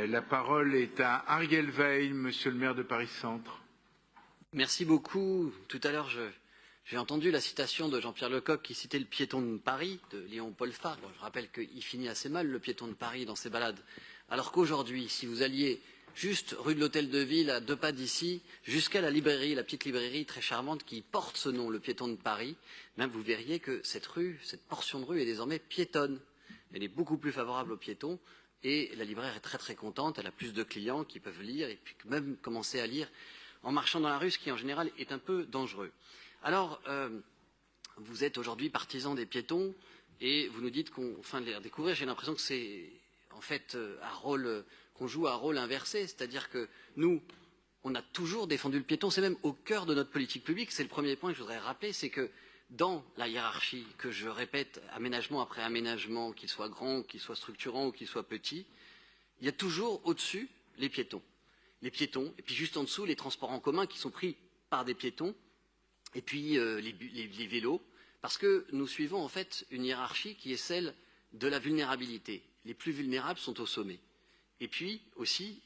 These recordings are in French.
La parole est à Ariel Veil, monsieur le maire de Paris-Centre. Merci beaucoup. Tout à l'heure, j'ai entendu la citation de Jean-Pierre Lecoq qui citait le piéton de Paris, de Léon-Paul Farc. Bon, je rappelle qu'il finit assez mal, le piéton de Paris, dans ses balades. Alors qu'aujourd'hui, si vous alliez juste rue de l'Hôtel de Ville, à 2 pas d'ici, jusqu'à la librairie, la petite librairie très charmante qui porte ce nom, le piéton de Paris, même vous verriez que cette rue, cette portion de rue est désormais piétonne. Elle est beaucoup plus favorable aux piétons. Et la libraire est très très contente, elle a plus de clients qui peuvent lire et puis même commencer à lire en marchant dans la rue, ce qui en général est un peu dangereux. Alors, vous êtes aujourd'hui partisan des piétons et vous nous dites qu'on fin de les redécouvrir. J'ai l'impression que c'est en fait qu'on joue un rôle inversé, c'est-à-dire que nous, on a toujours défendu le piéton, c'est même au cœur de notre politique publique. C'est le premier point que je voudrais rappeler, c'est que dans la hiérarchie, que je répète aménagement après aménagement, qu'il soit grand, qu'il soit structurant ou qu'il soit petit, il y a toujours au-dessus les piétons. Les piétons, et puis juste en dessous, les transports en commun qui sont pris par des piétons, et puis les vélos, parce que nous suivons en fait une hiérarchie qui est celle de la vulnérabilité. Les plus vulnérables sont au sommet. Et puis aussi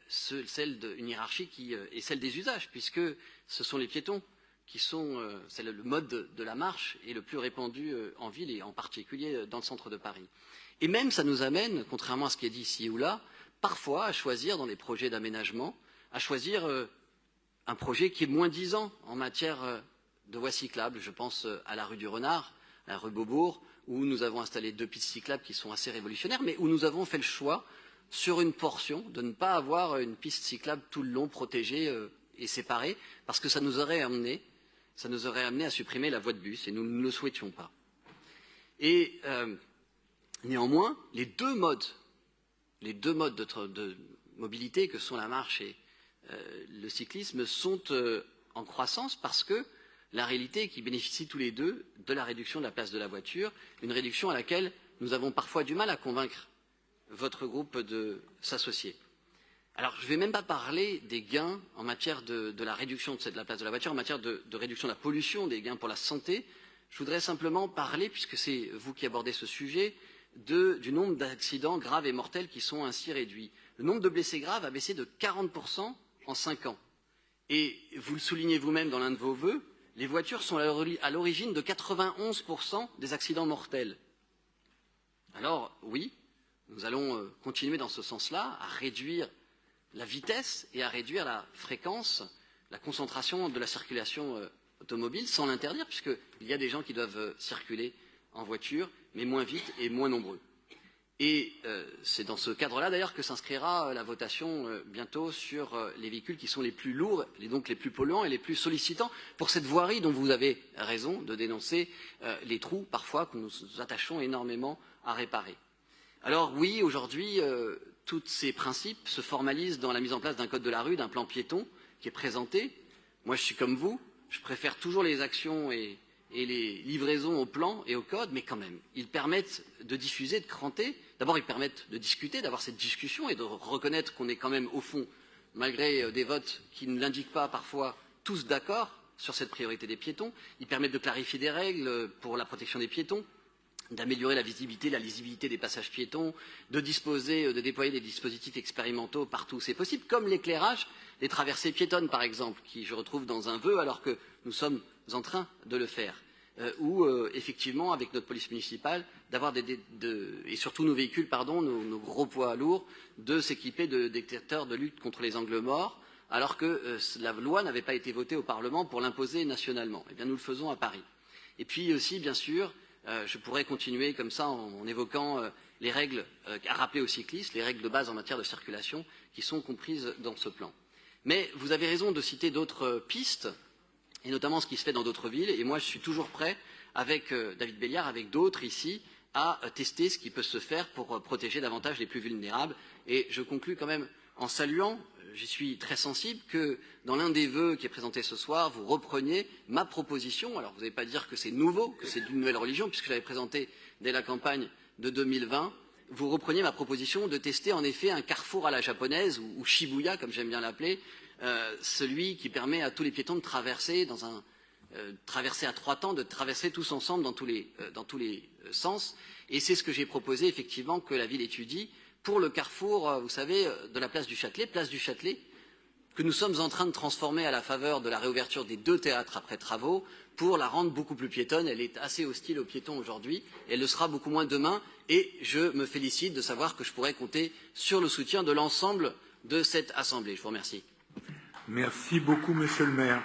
celle d'une hiérarchie qui est celle des usages, puisque ce sont les piétons qui sont, c'est le mode de la marche est le plus répandu en ville et en particulier dans le centre de Paris. Et même ça nous amène, contrairement à ce qui est dit ici ou là, parfois à choisir dans des projets d'aménagement, à choisir un projet qui est moins disant en matière de voies cyclables. Je pense à la rue du Renard, à la rue Beaubourg, où nous avons installé 2 pistes cyclables qui sont assez révolutionnaires, mais où nous avons fait le choix, sur une portion, de ne pas avoir une piste cyclable tout le long protégée et séparée, parce que ça nous aurait amené à supprimer la voie de bus, et nous ne le souhaitions pas. Et néanmoins, les deux modes de mobilité que sont la marche et le cyclisme sont en croissance parce que la réalité est qu'ils bénéficient tous les deux de la réduction de la place de la voiture, une réduction à laquelle nous avons parfois du mal à convaincre votre groupe de s'associer. Alors, je ne vais même pas parler des gains en matière de la réduction de la place de la voiture, en matière de réduction de la pollution, des gains pour la santé. Je voudrais simplement parler, puisque c'est vous qui abordez ce sujet, du nombre d'accidents graves et mortels qui sont ainsi réduits. Le nombre de blessés graves a baissé de 40% en 5 ans. Et vous le soulignez vous-même dans l'un de vos vœux, les voitures sont à l'origine de 91% des accidents mortels. Alors, oui, nous allons continuer dans ce sens-là, à réduire la vitesse et à réduire la fréquence, la concentration de la circulation automobile sans l'interdire, puisqu'il y a des gens qui doivent circuler en voiture, mais moins vite et moins nombreux. Et c'est dans ce cadre-là d'ailleurs que s'inscrira la votation bientôt sur les véhicules qui sont les plus lourds, et donc les plus polluants et les plus sollicitants pour cette voirie dont vous avez raison de dénoncer les trous parfois que nous attachons énormément à réparer. Alors oui, aujourd'hui, tous ces principes se formalisent dans la mise en place d'un code de la rue, d'un plan piéton qui est présenté. Moi, je suis comme vous, je préfère toujours les actions et les livraisons au plan et au code, mais quand même, ils permettent de diffuser, de cranter. D'abord, ils permettent de discuter, d'avoir cette discussion et de reconnaître qu'on est quand même, au fond, malgré des votes qui ne l'indiquent pas parfois, tous d'accord sur cette priorité des piétons. Ils permettent de clarifier des règles pour la protection des piétons, d'améliorer la visibilité, la lisibilité des passages piétons, de déployer des dispositifs expérimentaux partout où c'est possible, comme l'éclairage des traversées piétonnes, par exemple, qui je retrouve dans un vœu alors que nous sommes en train de le faire. Ou effectivement, avec notre police municipale, d'avoir et surtout nos véhicules, nos gros poids lourds, de s'équiper de détecteurs de lutte contre les angles morts, alors que la loi n'avait pas été votée au Parlement pour l'imposer nationalement. Eh bien, nous le faisons à Paris. Et puis aussi, bien sûr, je pourrais continuer comme ça en évoquant les règles à rappeler aux cyclistes, les règles de base en matière de circulation qui sont comprises dans ce plan. Mais vous avez raison de citer d'autres pistes, et notamment ce qui se fait dans d'autres villes. Et moi, je suis toujours prêt, avec David Béliard, avec d'autres ici, à tester ce qui peut se faire pour protéger davantage les plus vulnérables. Et je conclus quand même en saluant, j'y suis très sensible, que dans l'un des vœux qui est présenté ce soir, vous repreniez ma proposition. Alors, vous n'allez pas dire que c'est nouveau, que c'est d'une nouvelle religion, puisque je l'avais présenté dès la campagne de 2020. Vous repreniez ma proposition de tester en effet un carrefour à la japonaise, ou Shibuya, comme j'aime bien l'appeler, celui qui permet à tous les piétons de traverser traverser à 3 temps, de traverser tous ensemble dans tous les sens. Et c'est ce que j'ai proposé effectivement que la ville étudie pour le carrefour, vous savez, de la place du Châtelet, que nous sommes en train de transformer à la faveur de la réouverture des 2 théâtres après travaux pour la rendre beaucoup plus piétonne. Elle est assez hostile aux piétons aujourd'hui, elle le sera beaucoup moins demain, et je me félicite de savoir que je pourrai compter sur le soutien de l'ensemble de cette Assemblée. Je vous remercie. Merci beaucoup, Monsieur le maire.